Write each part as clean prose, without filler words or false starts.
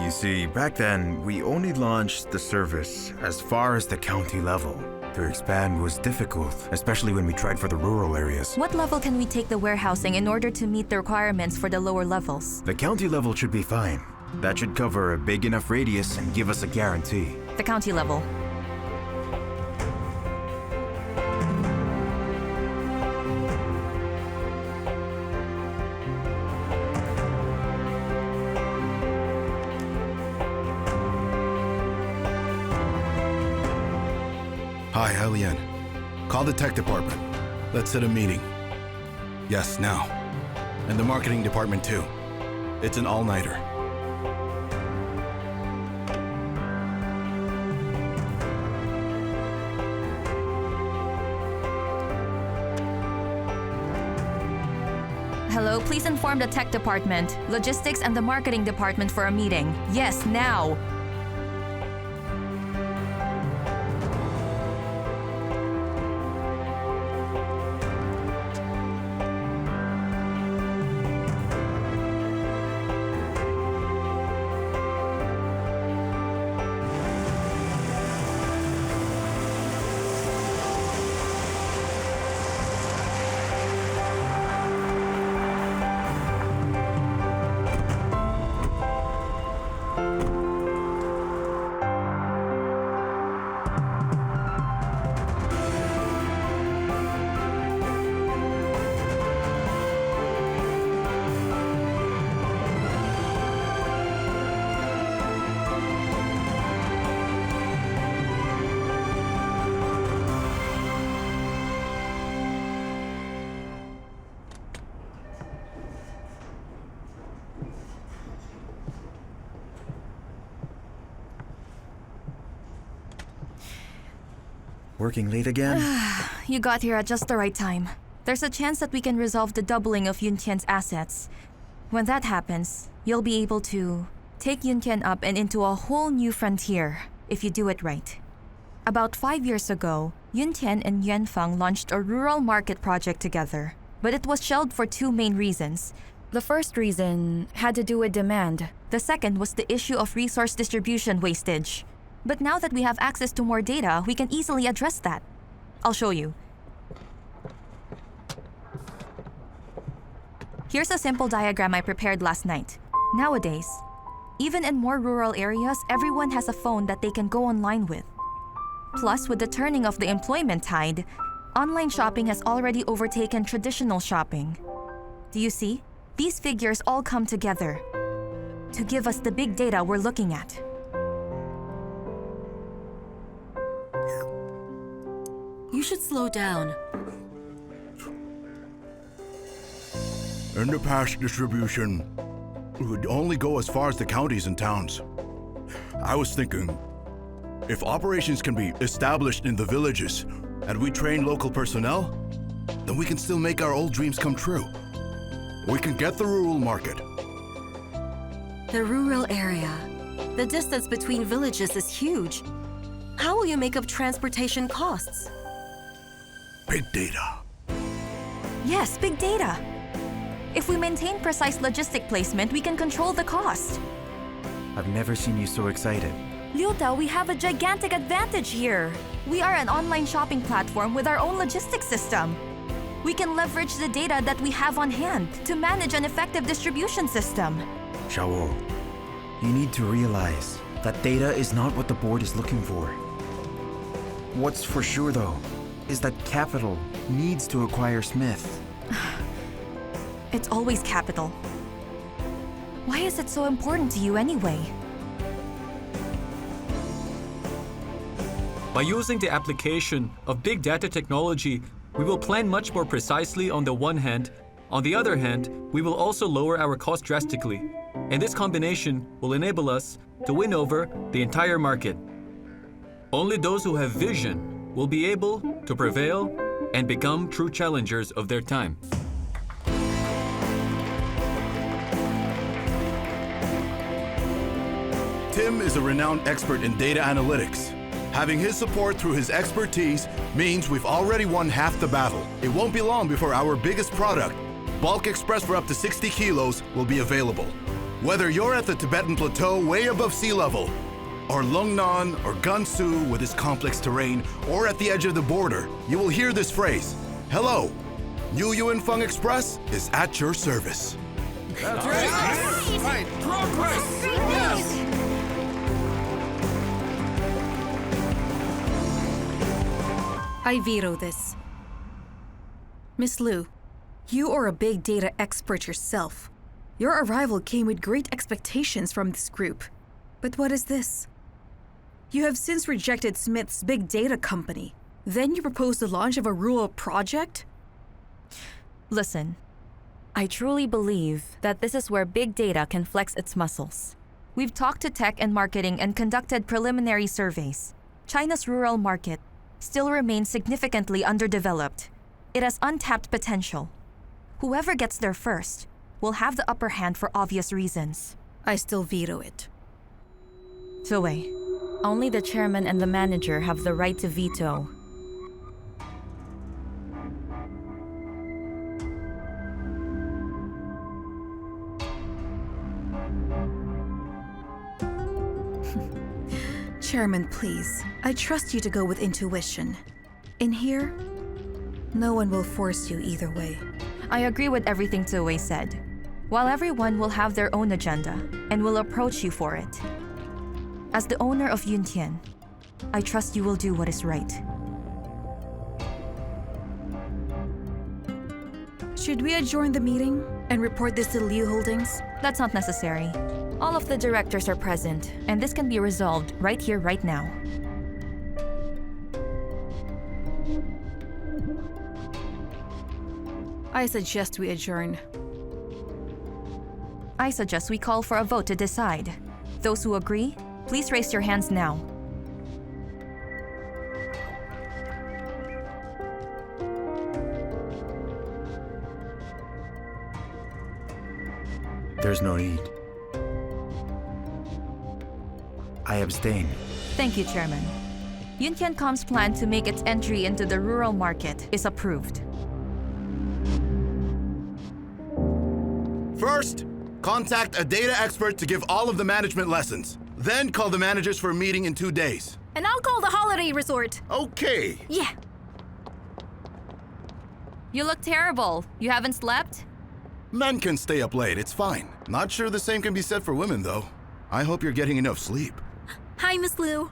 You see, back then, we only launched the service as far as the county level. To expand was difficult, especially when we tried for the rural areas. What level can we take the warehousing in order to meet the requirements for the lower levels? The county level should be fine. That should cover a big enough radius and give us a guarantee. The county level. Hi, Yao Yuan. Call the tech department. Let's set a meeting. Yes, now. And the marketing department too. It's an all-nighter. Hello, please inform the tech department, logistics, and the marketing department for a meeting. Yes, now! Working late again? You got here at just the right time. There's a chance that we can resolve the doubling of Yun Tian's assets. When that happens, you'll be able to take Yun Tian up and into a whole new frontier, if you do it right. About 5 years ago, Yun Tian and Yuan Fang launched a rural market project together, but it was shelved for two main reasons. The first reason had to do with demand. The second was the issue of resource distribution wastage. But now that we have access to more data, we can easily address that. I'll show you. Here's a simple diagram I prepared last night. Nowadays, even in more rural areas, everyone has a phone that they can go online with. Plus, with the turning of the employment tide, online shopping has already overtaken traditional shopping. Do you see? These figures all come together to give us the big data we're looking at. You should slow down. In the past, distribution would only go as far as the counties and towns. I was thinking, if operations can be established in the villages and we train local personnel, then we can still make our old dreams come true. We can get the rural market. The rural area. The distance between villages is huge. How will you make up transportation costs? Big data. Yes, big data. If we maintain precise logistic placement, we can control the cost. I've never seen you so excited. Liu Tao, we have a gigantic advantage here. We are an online shopping platform with our own logistics system. We can leverage the data that we have on hand to manage an effective distribution system. Xiao'ou, you need to realize that data is not what the board is looking for. What's for sure, though, is that capital needs to acquire Smith. It's always capital. Why is it so important to you anyway? By using the application of big data technology, we will plan much more precisely on the one hand. On the other hand, we will also lower our cost drastically. And this combination will enable us to win over the entire market. Only those who have vision will be able to prevail and become true challengers of their time. Tim is a renowned expert in data analytics. Having his support through his expertise means we've already won half the battle. It won't be long before our biggest product, Bulk Express for up to 60 kilos, will be available. Whether you're at the Tibetan Plateau way above sea level, or Lungnan or Gansu with its complex terrain, or at the edge of the border, you will hear this phrase, "Hello, Liu Yun Tian Express is at your service." That's right. Progress. Yes. I veto this. Miss Lu, you are a big data expert yourself. Your arrival came with great expectations from this group. But what is this? You have since rejected Smith's big data company. Then you propose the launch of a rural project? Listen, I truly believe that this is where big data can flex its muscles. We've talked to tech and marketing and conducted preliminary surveys. China's rural market still remains significantly underdeveloped. It has untapped potential. Whoever gets there first will have the upper hand for obvious reasons. I still veto it. Zoe, only the chairman and the manager have the right to veto. Chairman, please. I trust you to go with intuition. In here, no one will force you either way. I agree with everything Zoe said. While everyone will have their own agenda and will approach you for it. As the owner of Yun Tian, I trust you will do what is right. Should we adjourn the meeting and report this to Liu Holdings? That's not necessary. All of the directors are present, and this can be resolved right here, right now. I suggest we adjourn. I suggest we call for a vote to decide. Those who agree, please raise your hands now. There's no need. I abstain. Thank you, Chairman. Yun Tiancom's plan to make its entry into the rural market is approved. First, contact a data expert to give all of the management lessons. Then call the managers for a meeting in 2 days. And I'll call the holiday resort. Okay. Yeah. You look terrible. You haven't slept? Men can stay up late, it's fine. Not sure the same can be said for women, though. I hope you're getting enough sleep. Hi, Miss Lu.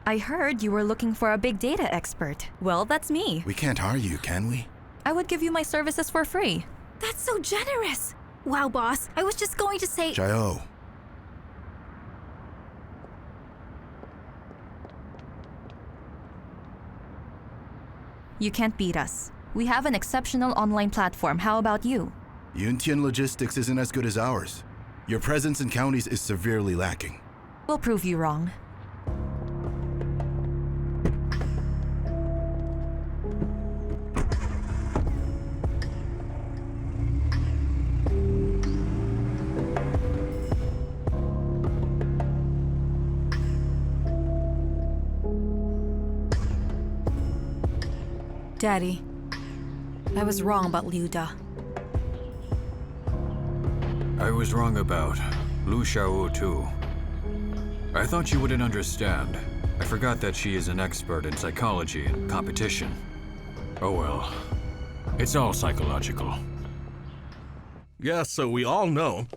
I heard you were looking for a big data expert. Well, that's me. We can't hire you, can we? I would give you my services for free. That's so generous. Wow, boss. I was just going to say... Xiao'ou. You can't beat us. We have an exceptional online platform. How about you? Yun Tian logistics isn't as good as ours. Your presence in counties is severely lacking. We'll prove you wrong. Daddy, I was wrong about Liu Da. I was wrong about Lu Xiao'ou too. I thought you wouldn't understand. I forgot that she is an expert in psychology and competition. Oh well, it's all psychological. Yes, so we all know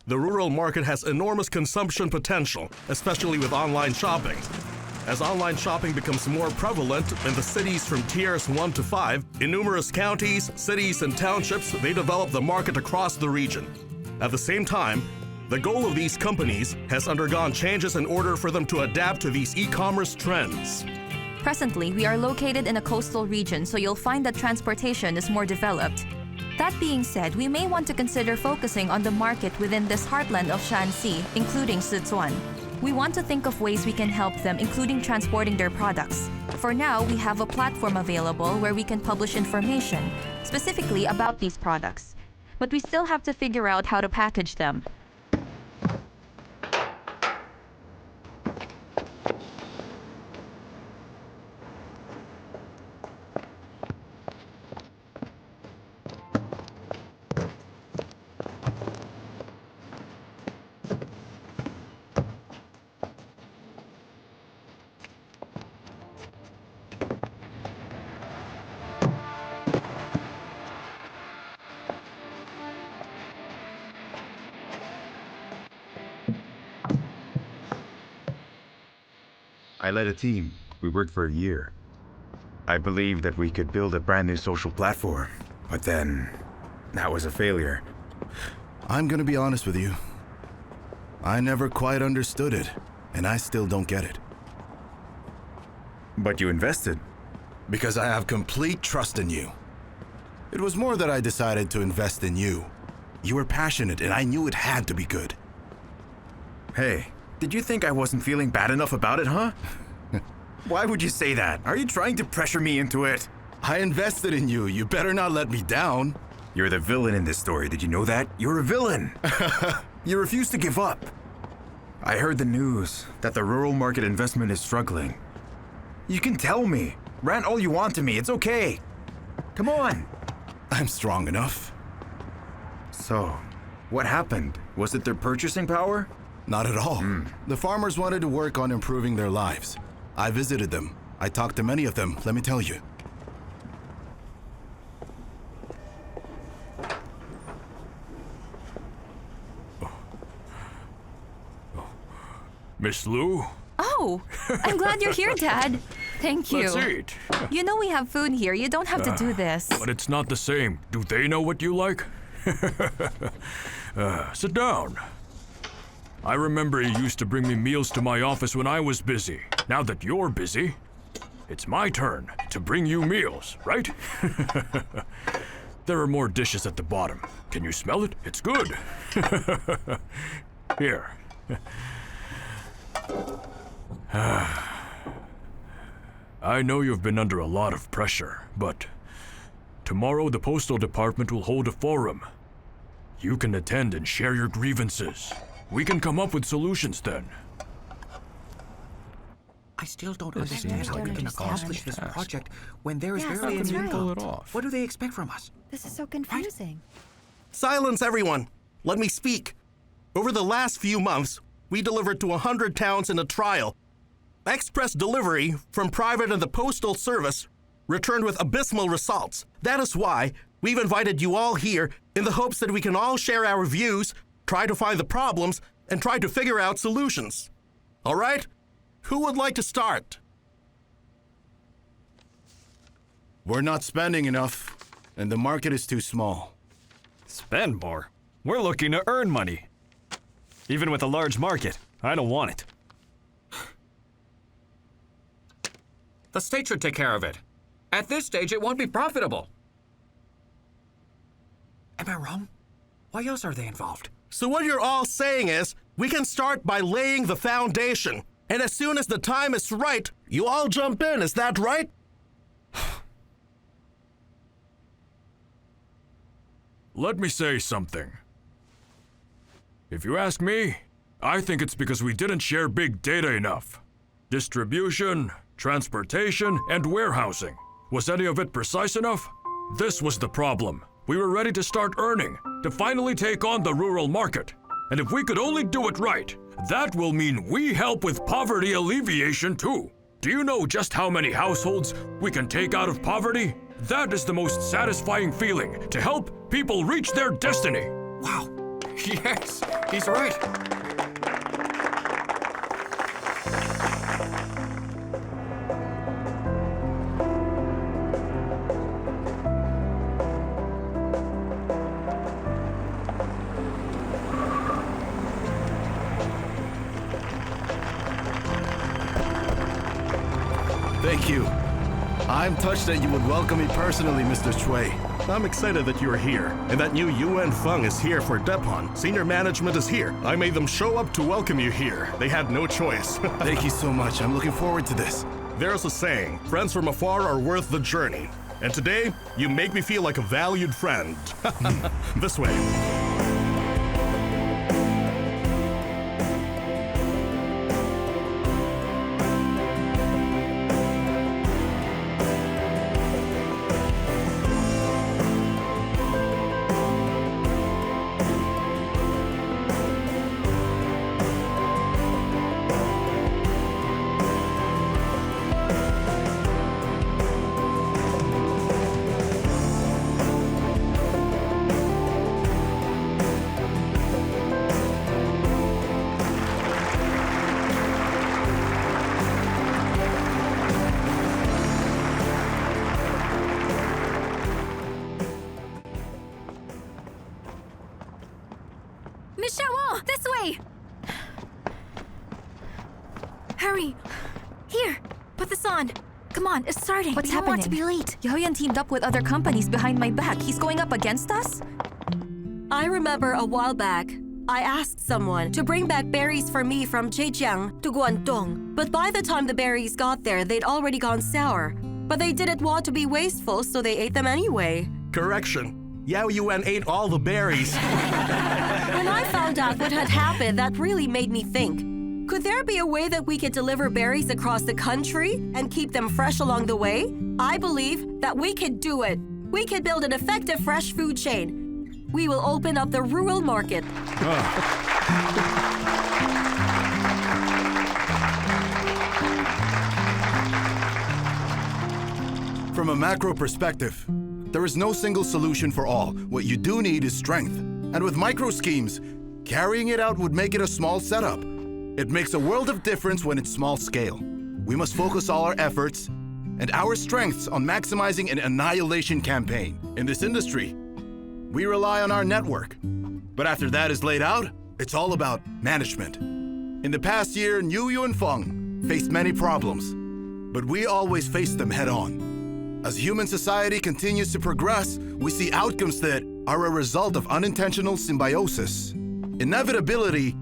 the rural market has enormous consumption potential, especially with online shopping. As online shopping becomes more prevalent in the cities from tiers 1 to 5, in numerous counties, cities, and townships, they develop the market across the region. At the same time, the goal of these companies has undergone changes in order for them to adapt to these e-commerce trends. Presently, we are located in a coastal region, so you'll find that transportation is more developed. That being said, we may want to consider focusing on the market within this heartland of Shanxi, including Sichuan. We want to think of ways we can help them, including transporting their products. For now, we have a platform available where we can publish information, specifically about these products. But we still have to figure out how to package them. I led a team. We worked for a year. I believed that we could build a brand new social platform, but then that was a failure. I'm gonna be honest with you. I never quite understood it, and I still don't get it. But you invested. Because I have complete trust in you. It was more that I decided to invest in you. You were passionate, and I knew it had to be good. Hey, did you think I wasn't feeling bad enough about it, huh? Why would you say that? Are you trying to pressure me into it? I invested in you. You better not let me down. You're the villain in this story. Did you know that? You're a villain. You refuse to give up. I heard the news that the rural market investment is struggling. You can tell me. Rant all you want to me. It's okay. Come on. I'm strong enough. So, what happened? Was it their purchasing power? Not at all. The farmers wanted to work on improving their lives. I visited them. I talked to many of them, let me tell you. Miss Lu? Oh, I'm glad you're here, Dad. Thank you. Let's eat. You know we have food here. You don't have to do this. But it's not the same. Do they know what you like? Sit down. I remember you used to bring me meals to my office when I was busy. Now that you're busy, it's my turn to bring you meals, right? There are more dishes at the bottom. Can you smell it? It's good. Here. I know you've been under a lot of pressure, but tomorrow the postal department will hold a forum. You can attend and share your grievances. We can come up with solutions then. I still don't understand how we can accomplish this project when there is Yeah, barely that's any right. income. Pull it off. What do they expect from us? This is so confusing. Silence, everyone. Let me speak. Over the last few months, we delivered to 100 towns in a trial. Express delivery from private and the postal service returned with abysmal results. That is why we've invited you all here in the hopes that we can all share our views, try to find the problems, and try to figure out solutions. All right? Who would like to start? We're not spending enough, and the market is too small. Spend more? We're looking to earn money. Even with a large market, I don't want it. The state should take care of it. At this stage, it won't be profitable. Am I wrong? Why else are they involved? So what you're all saying is, we can start by laying the foundation. And as soon as the time is right, you all jump in, is that right? Let me say something. If you ask me, I think it's because we didn't share big data enough. Distribution, transportation, and warehousing. Was any of it precise enough? This was the problem. We were ready to start earning, to finally take on the rural market. And if we could only do it right, that will mean we help with poverty alleviation too. Do you know just how many households we can take out of poverty? That is the most satisfying feeling, to help people reach their destiny. Wow. Yes, he's right. Thank you. I'm touched that you would welcome me personally, Mr. Chui. I'm excited that you're here, and that new Yuan Feng is here for Depon. Senior management is here. I made them show up to welcome you here. They had no choice. Thank you so much. I'm looking forward to this. There's a saying, friends from afar are worth the journey. And today, you make me feel like a valued friend. This way. Hurry! Here, put this on. Come on, it's starting. What's we don't want to happening? be late. Yao Yuan teamed up with other companies behind my back. He's going up against us? I remember a while back, I asked someone to bring back berries for me from Zhejiang to Guangdong. But by the time the berries got there, they'd already gone sour. But they didn't want to be wasteful, so they ate them anyway. Correction. Yao Yuan ate all the berries. When I found out what had happened, that really made me think. Could there be a way that we could deliver berries across the country and keep them fresh along the way? I believe that we could do it. We could build an effective fresh food chain. We will open up the rural market. From a macro perspective, there is no single solution for all. What you do need is strength. And with micro schemes, carrying it out would make it a small setup. It makes a world of difference when it's small scale. We must focus all our efforts and our strengths on maximizing an annihilation campaign. In this industry, we rely on our network. But after that is laid out, it's all about management. In the past year, Liu Yun Tian faced many problems, but we always face them head on. As human society continues to progress, we see outcomes that are a result of unintentional symbiosis. Inevitability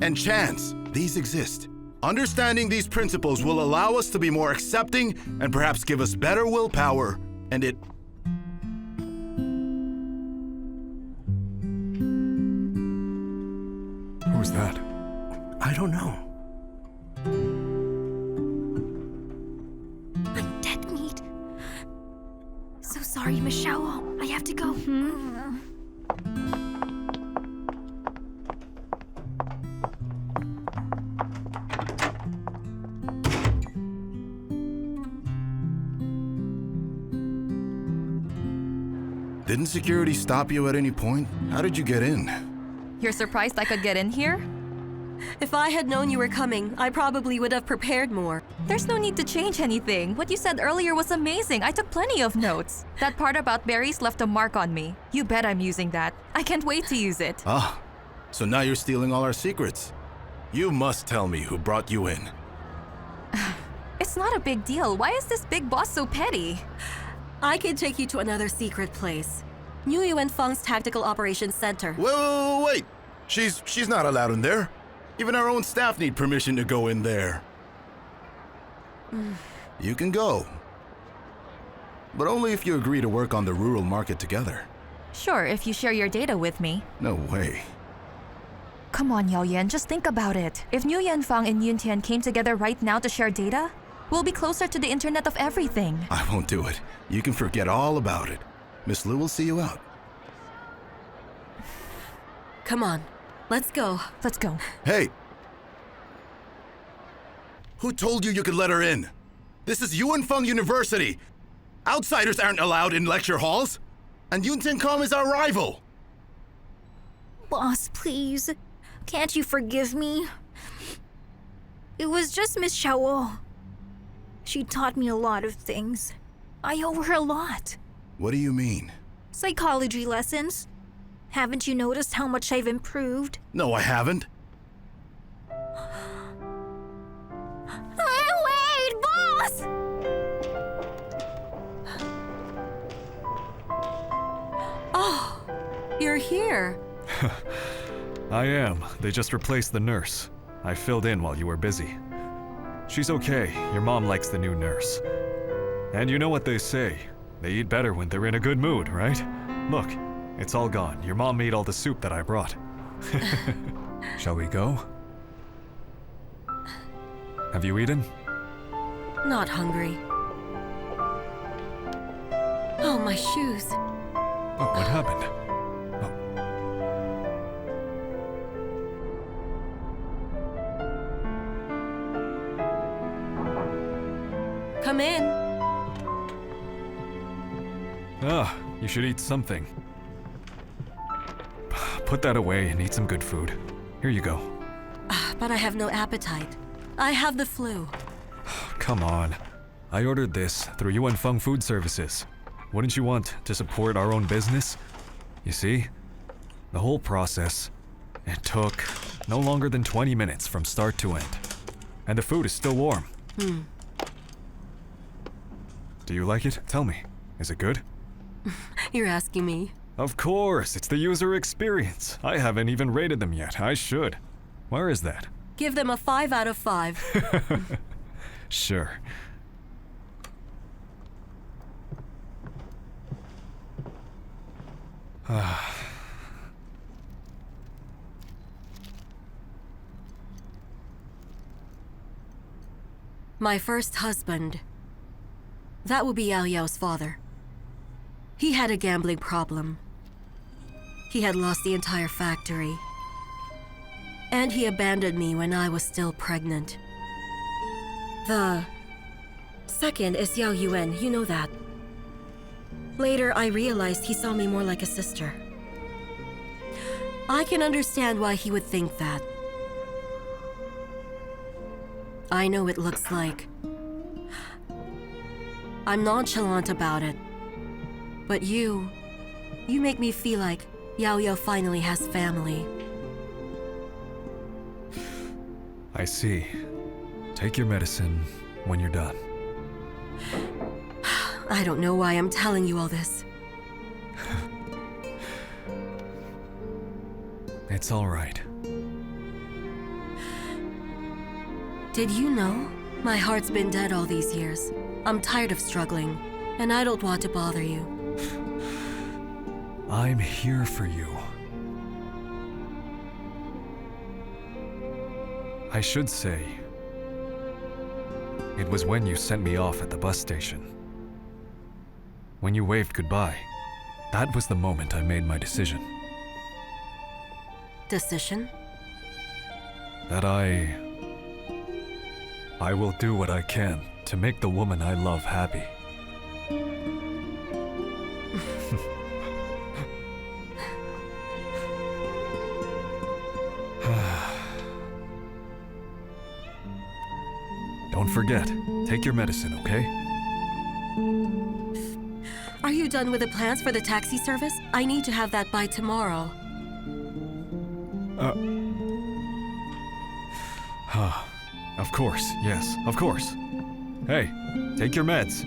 and chance, these exist. Understanding these principles will allow us to be more accepting and perhaps give us better willpower, and it... Who's that? I don't know. I'm dead meat. So sorry, Miss Xiao'ou. I have to go. Didn't security stop you at any point? How did you get in? You're surprised I could get in here? If I had known you were coming, I probably would have prepared more. There's no need to change anything. What you said earlier was amazing. I took plenty of notes. That part about berries left a mark on me. You bet I'm using that. I can't wait to use it. Ah, so now you're stealing all our secrets. You must tell me who brought you in. It's not a big deal. Why is this big boss so petty? I can take you to another secret place. Liu Yun Tian's Tactical Operations Center. Wait! She's not allowed in there. Even our own staff need permission to go in there. You can go. But only if you agree to work on the rural market together. Sure, if you share your data with me. No way. Come on, Yao Yuan, just think about it. If Liu Yun Tian and Yun Tian came together right now to share data, we'll be closer to the Internet of Everything. I won't do it. You can forget all about it. Miss Lu will see you out. Come on, let's go. Let's go. Hey! Who told you you could let her in? This is Yuanfeng University. Outsiders aren't allowed in lecture halls. And Yun Tian is our rival. Boss, please. Can't you forgive me? It was just Miss Xiao'ou. She taught me a lot of things. I owe her a lot. What do you mean? Psychology lessons. Haven't you noticed how much I've improved? No, I haven't. Wait, boss! Oh, you're here. I am. They just replaced the nurse. I filled in while you were busy. She's okay. Your mom likes the new nurse. And you know what they say. They eat better when they're in a good mood, right? Look, it's all gone. Your mom made all the soup that I brought. Shall we go? Have you eaten? Not hungry. Oh, my shoes. Oh, what happened? Come in. Ah, you should eat something. Put that away and eat some good food. Here you go. But I have no appetite. I have the flu. Come on. I ordered this through Yuanfeng Food Services. Wouldn't you want to support our own business? You see? The whole process, it took no longer than 20 minutes from start to end. And the food is still warm. Do you like it? Tell me. Is it good? You're asking me. Of course, it's the user experience. I haven't even rated them yet. I should. Where is that? Give them a 5 out of 5. Sure. My first husband. That would be Yao Yao's father. He had a gambling problem. He had lost the entire factory. And he abandoned me when I was still pregnant. The second is Yao Yuan, you know that. Later, I realized he saw me more like a sister. I can understand why he would think that. I know it looks like I'm nonchalant about it. But you make me feel like Yao Yao finally has family. I see. Take your medicine when you're done. I don't know why I'm telling you all this. It's all right. Did you know? My heart's been dead all these years. I'm tired of struggling, and I don't want to bother you. I'm here for you. I should say, it was when you sent me off at the bus station. When you waved goodbye, that was the moment I made my decision. Decision? That I will do what I can to make the woman I love happy. Don't forget, take your medicine, okay? Are you done with the plans for the taxi service? I need to have that by tomorrow. Of course, yes, of course. Hey, take your meds.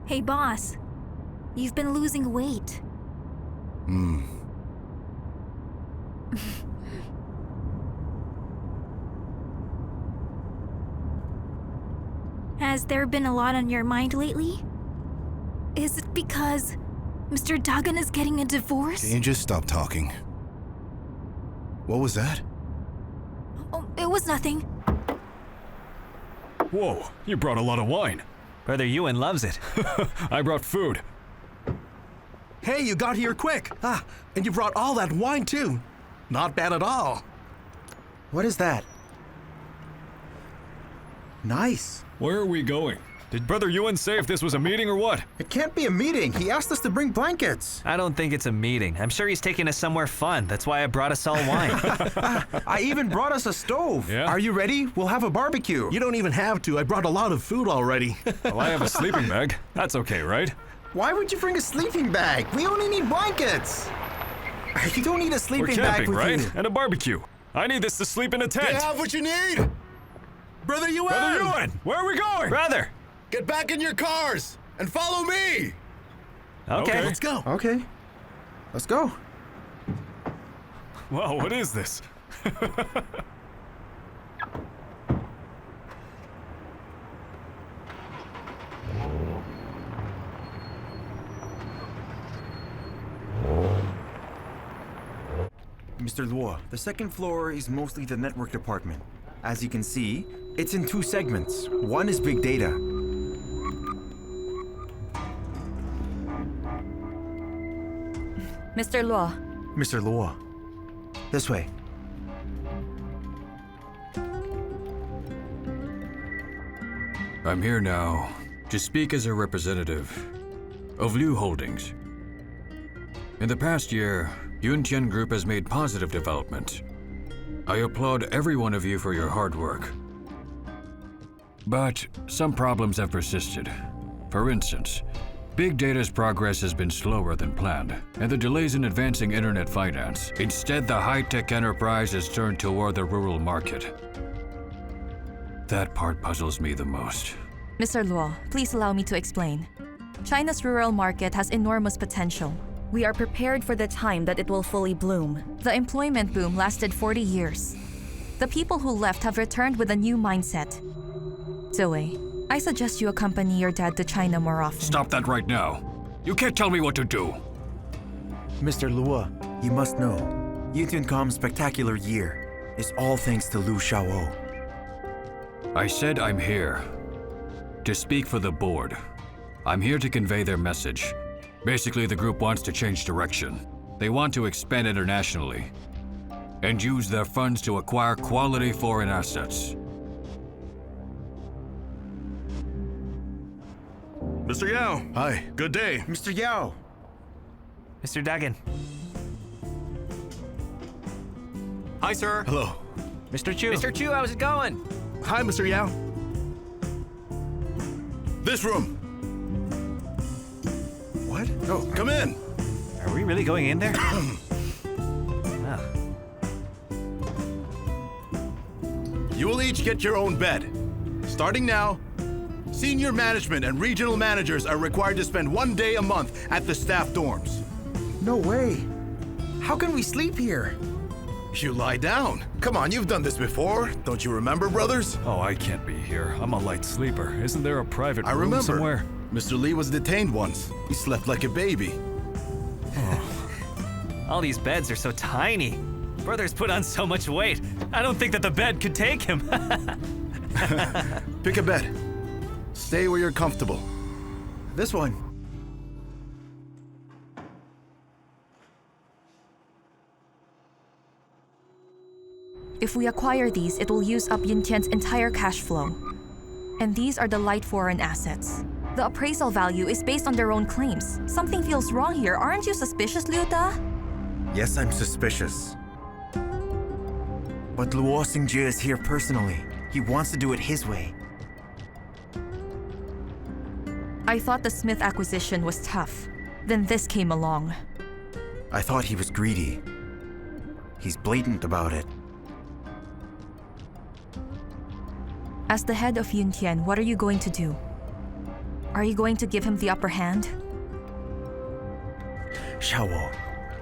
Hey boss, you've been losing weight. Has there been a lot on your mind lately? Is it because Mr. Dagan is getting a divorce? Can you just stop talking? What was that? Oh, it was nothing. Whoa, you brought a lot of wine. Brother Yuan loves it. I brought food. Hey, you got here quick. And you brought all that wine too. Not bad at all. What is that? Nice. Where are we going? Did Brother Yuan say if this was a meeting or what? It can't be a meeting. He asked us to bring blankets. I don't think it's a meeting. I'm sure he's taking us somewhere fun. That's why I brought us all wine. I even brought us a stove. Yeah? Are you ready? We'll have a barbecue. You don't even have to. I brought a lot of food already. Well, I have a sleeping bag. That's okay, right? Why would you bring a sleeping bag? We only need blankets. You don't need a We're sleeping bag camping, with right? you. And a barbecue. I need this to sleep in a tent. You have what you need! Brother Yuan! Brother Yuan, where are we going? Brother! Get back in your cars and follow me! Okay. Let's go. Okay. Let's go. Wow, what is this? Mr. Luo, the second floor is mostly the network department. As you can see, it's in two segments. One is big data. Mr. Luo, Mr. Luo, this way. I'm here now to speak as a representative of Liu Holdings. In the past year, Yun Tian Group has made positive development. I applaud every one of you for your hard work. But some problems have persisted. For instance, big data's progress has been slower than planned, and the delays in advancing internet finance. Instead, the high-tech enterprise has turned toward the rural market. That part puzzles me the most. Mr. Luo, please allow me to explain. China's rural market has enormous potential. We are prepared for the time that it will fully bloom. The employment boom lasted 40 years. The people who left have returned with a new mindset. Zoe, I suggest you accompany your dad to China more often. Stop that right now. You can't tell me what to do. Mr. Luo, you must know, Yuntiancom's spectacular year is all thanks to Lu Xiao'ou. I said I'm here to speak for the board. I'm here to convey their message. Basically, the group wants to change direction. They want to expand internationally and use their funds to acquire quality foreign assets. Mr. Yao. Hi. Good day. Mr. Yao! Mr. Dagan. Hi, sir. Hello. Mr. Chu. Mr. Chu, how's it going? Hi, Mr. Yao. This room. What? Oh, come in. Are we really going in there? Ah. You will each get your own bed. Starting now, senior management and regional managers are required to spend 1 day a month at the staff dorms. No way! How can we sleep here? You lie down. Come on, you've done this before. Don't you remember, brothers? Oh, I can't be here. I'm a light sleeper. Isn't there a private I room remember. somewhere? Mr. Lee was detained once. He slept like a baby. All these beds are so tiny. Brother's put on so much weight. I don't think that the bed could take him. Pick a bed. Stay where you're comfortable. This one. If we acquire these, it will use up Yun Tian's entire cash flow. And these are the light foreign assets. The appraisal value is based on their own claims. Something feels wrong here. Aren't you suspicious, Liu Da? Yes, I'm suspicious. But Luo Xingjie is here personally. He wants to do it his way. I thought the Smith acquisition was tough. Then this came along. I thought he was greedy. He's blatant about it. As the head of Yun Tian, what are you going to do? Are you going to give him the upper hand? Xiao'ou,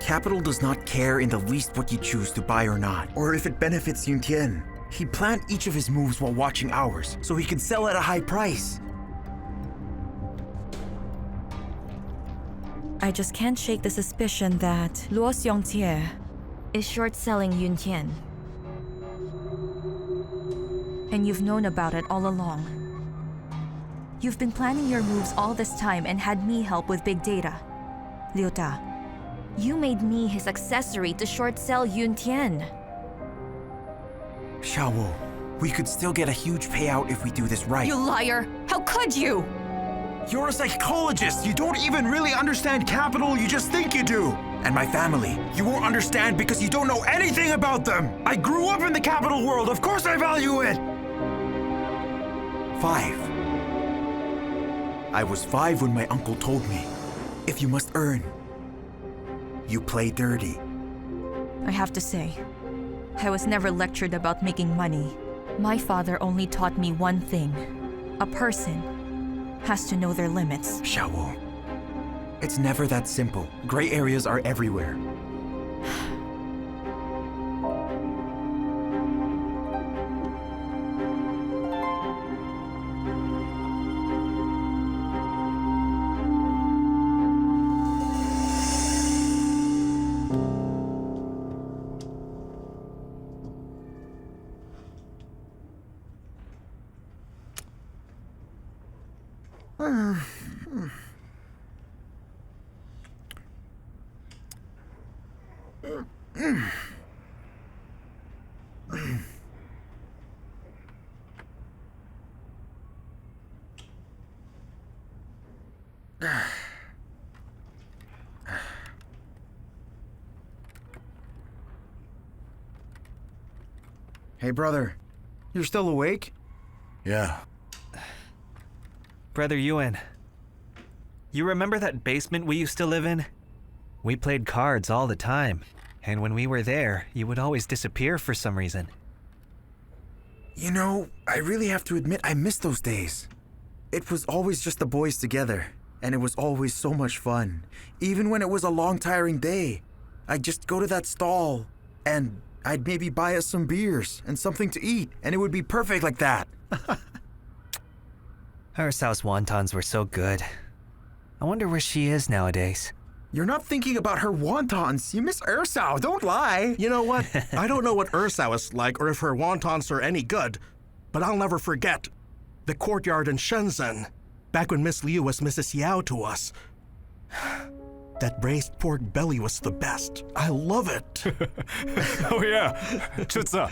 capital does not care in the least what you choose to buy or not, or if it benefits Yun Tian. He planned each of his moves while watching ours, so he can sell at a high price. I just can't shake the suspicion that Luo Xiao'ou is short-selling Yun Tian. And you've known about it all along. You've been planning your moves all this time and had me help with big data. Liu Da, you made me his accessory to short-sell Yun Tian. Xiao'ou, we could still get a huge payout if we do this right. You liar! How could you? You're a psychologist! You don't even really understand capital, you just think you do! And my family, you won't understand because you don't know anything about them! I grew up in the capital world, of course I value it! 5. I was 5 when my uncle told me, if you must earn, you play dirty. I have to say, I was never lectured about making money. My father only taught me one thing. A person has to know their limits. Xiao'ou, it's never that simple. Gray areas are everywhere. Hey, brother. You're still awake? Yeah. Brother Yuan, you remember that basement we used to live in? We played cards all the time, and when we were there, you would always disappear for some reason. You know, I really have to admit I miss those days. It was always just the boys together, and it was always so much fun. Even when it was a long, tiring day, I'd just go to that stall, and I'd maybe buy us some beers and something to eat, and it would be perfect like that. Our South wontons were so good. I wonder where she is nowadays. You're not thinking about her wontons. You miss Ursao, don't lie. You know what? I don't know what Ursao is like or if her wontons are any good, but I'll never forget the courtyard in Shenzhen, back when Miss Liu was Mrs. Yao to us. That braised pork belly was the best. I love it. Oh yeah, Chitsa,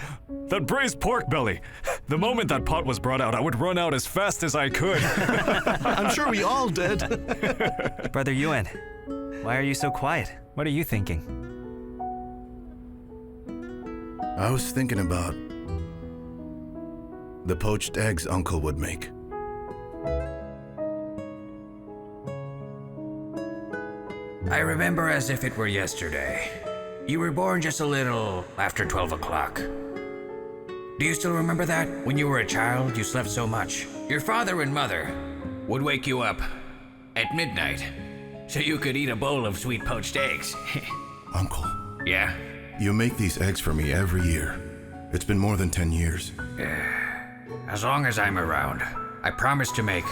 that braised pork belly. The moment that pot was brought out, I would run out as fast as I could. I'm sure we all did. Brother Yuan, why are you so quiet? What are you thinking? I was thinking about the poached eggs Uncle would make. I remember as if it were yesterday. You were born just a little after 12 o'clock. Do you still remember that? When you were a child, you slept so much. Your father and mother would wake you up at midnight so you could eat a bowl of sweet poached eggs. Uncle, Yeah? you make these eggs for me every year. It's been more than 10 years. As long as I'm around, I promise to make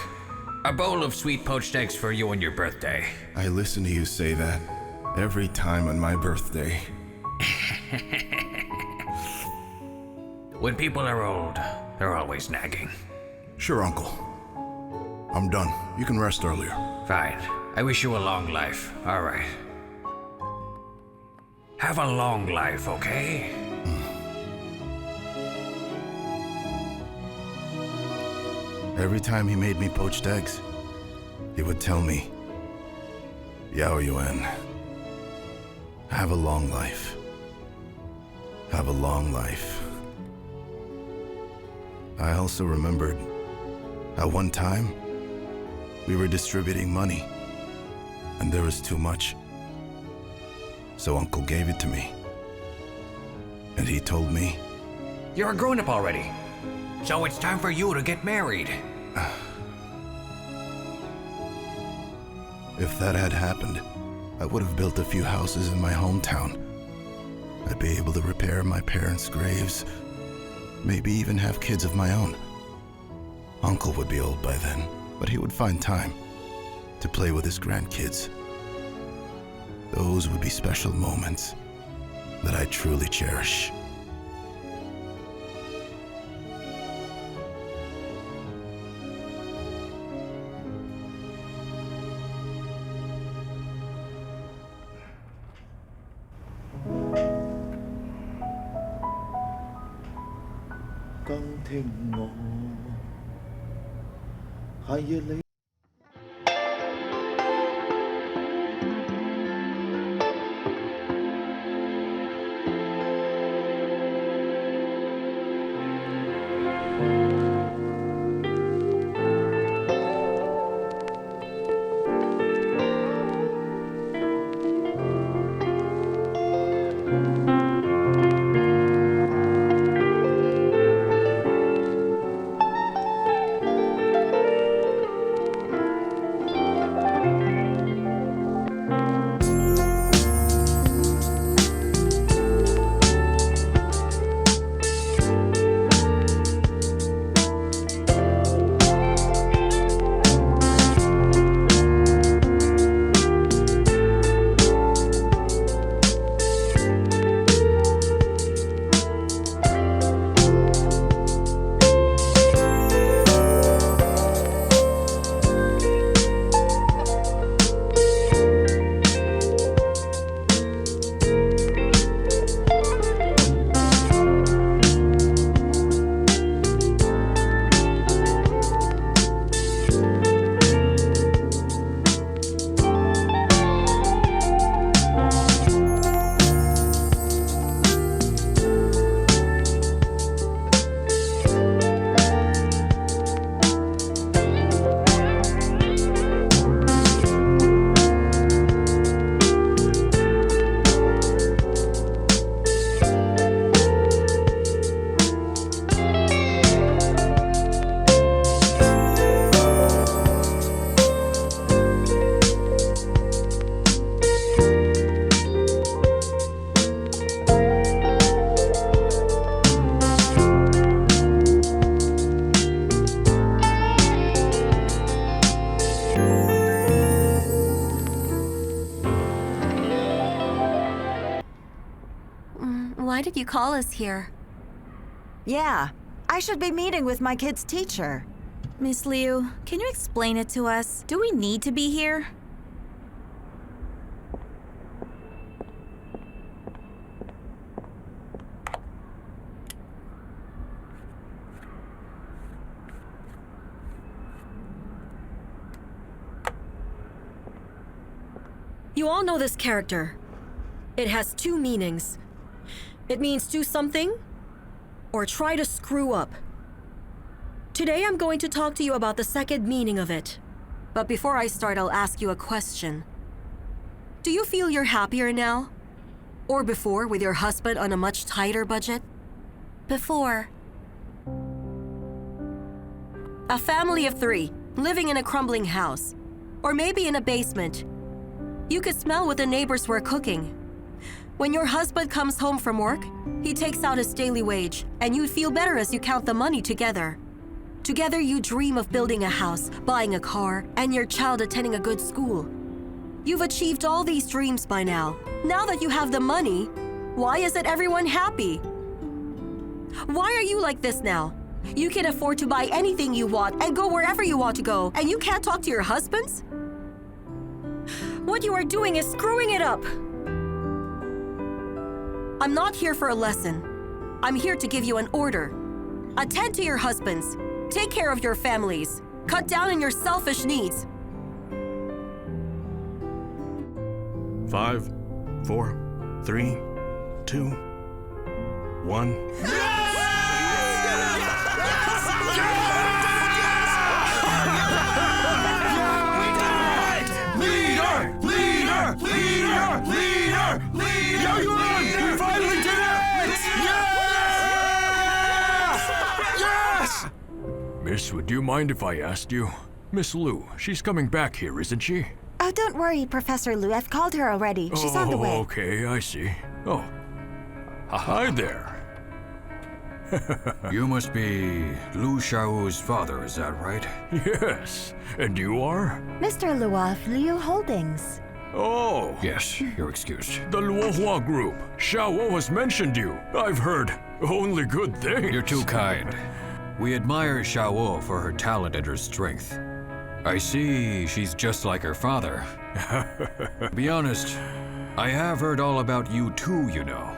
a bowl of sweet poached eggs for you on your birthday. I listen to you say that every time on my birthday. When people are old, they're always nagging. Sure, Uncle. I'm done. You can rest earlier. Fine. I wish you a long life. All right. Have a long life, okay? Every time he made me poached eggs, he would tell me, Yao Yuan, have a long life. Have a long life. I also remembered how one time we were distributing money and there was too much. So Uncle gave it to me. And he told me, You're a grown-up already, so it's time for you to get married. if that had happened, I would have built a few houses in my hometown. I'd be able to repair my parents' graves, maybe even have kids of my own. Uncle would be old by then, but he would find time to play with his grandkids. Those would be special moments that I truly cherish. why did you call us here? Yeah, I should be meeting with my kid's teacher. Miss Liu, can you explain it to us? Do we need to be here? You all know this character. It has two meanings. It means do something or try to screw up. Today I'm going to talk to you about the second meaning of it. But before I start, I'll ask you a question. Do you feel you're happier now? Or before, with your husband on a much tighter budget? Before. A family of 3, living in a crumbling house. Or maybe in a basement. You could smell what the neighbors were cooking. When your husband comes home from work, he takes out his daily wage, and you feel better as you count the money together. Together you dream of building a house, buying a car, and your child attending a good school. You've achieved all these dreams by now. Now that you have the money, why isn't everyone happy? Why are you like this now? You can afford to buy anything you want and go wherever you want to go, and you can't talk to your husbands? What you are doing is screwing it up. I'm not here for a lesson. I'm here to give you an order. Attend to your husbands. Take care of your families. Cut down on your selfish needs. 5, 4, 3, 2, 1. Yao Yuan! We finally did it! Yes! Miss, would you mind if I asked you? Miss Lu, she's coming back here, isn't she? Oh, don't worry, Professor Lu. I've called her already. She's on the way. Oh, okay, I see. Oh. Hi there. You must be Lu Xiao'ou's father, is that right? Yes. And you are? Mr. Lu of Liu Holdings. Oh. Yes, you're excused. The Luohua group. Xiao'ou has mentioned you. I've heard only good things. You're too kind. We admire Xiao'ou for her talent and her strength. I see she's just like her father. To be honest, I have heard all about you too, you know.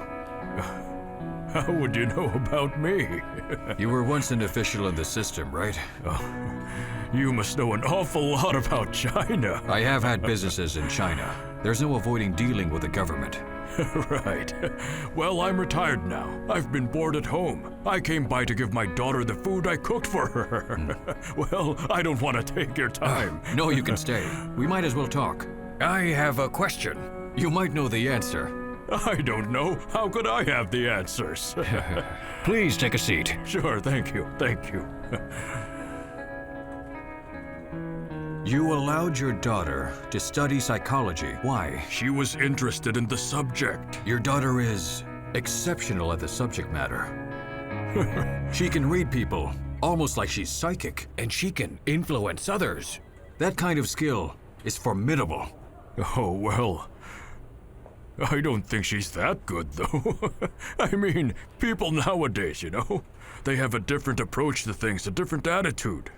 How would you know about me? You were once an official in the system, right? Oh, you must know an awful lot about China. I have had businesses in China. There's no avoiding dealing with the government. Right. Well, I'm retired now. I've been bored at home. I came by to give my daughter the food I cooked for her. Well, I don't want to take your time. No, you can stay. We might as well talk. I have a question. You might know the answer. I don't know. How could I have the answers? Please take a seat. Sure, thank you. Thank you. You allowed your daughter to study psychology. Why? She was interested in the subject. Your daughter is exceptional at the subject matter. She can read people, almost like she's psychic, and she can influence others. That kind of skill is formidable. Oh, well, I don't think she's that good, though. I mean, people nowadays, you know, they have a different approach to things, a different attitude.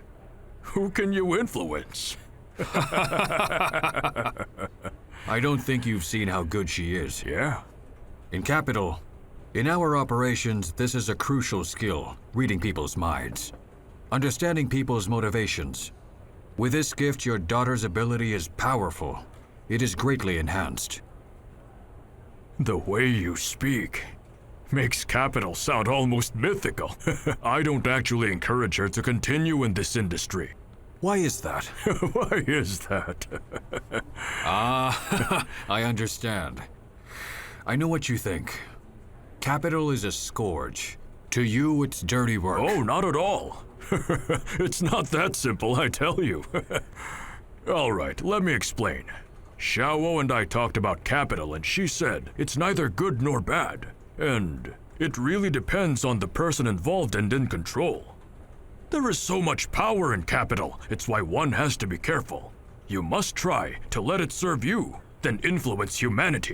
Who can you influence? I don't think you've seen how good she is. Yeah? In Capital, in our operations, this is a crucial skill, reading people's minds, understanding people's motivations. With this gift, your daughter's ability is powerful. It is greatly enhanced. The way you speak makes Capital sound almost mythical. I don't actually encourage her to continue in this industry. Why is that? Why is that? I understand. I know what you think. Capital is a scourge. To you, it's dirty work. Oh, not at all. It's not that simple, I tell you. All right, let me explain. Xiao'ou and I talked about Capital, and she said it's neither good nor bad. And it really depends on the person involved and in control. There is so much power in Capital, it's why one has to be careful. You must try to let it serve you, then influence humanity.